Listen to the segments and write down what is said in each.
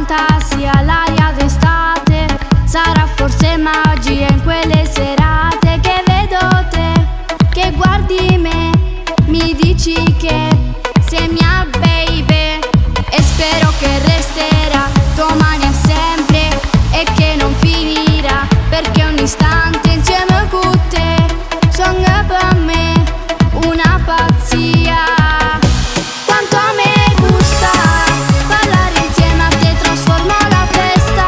fantasia, l'aria d'estate. Sarà forse magia in quelle serate che vedo te, che guardi me, mi dici che sei mia baby. E spero che resterà domani e sempre, e che non finirà, perché un istante insieme con te sono per me una pazzia. Quanto a me gusta parlare insieme a te, trasforma la festa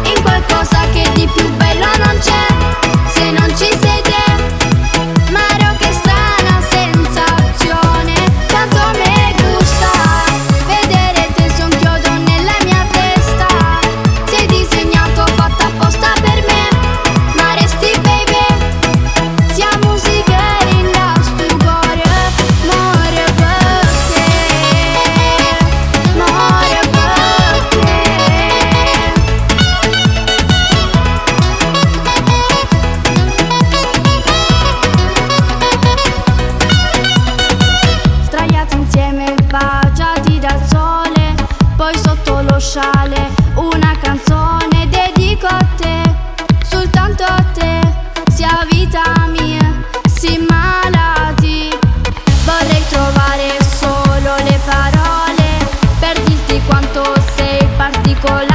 in qualcosa che di più bello non c'è. Se non ci sei te, Mario, che strana sensazione. Quanto a me gusta vedere te su un chiodo nella mia testa. Sei disegnato, fatto apposta per me, ma resti baby. Sia musica in da stu cuore, muore per te, muore per te. Sdraiati insieme, baciati dal sole, poi sotto lo sciale una canzone dedico a te, soltanto a te, sia vita mia, si malati. Vorrei trovare solo le parole per dirti quanto sei particolare.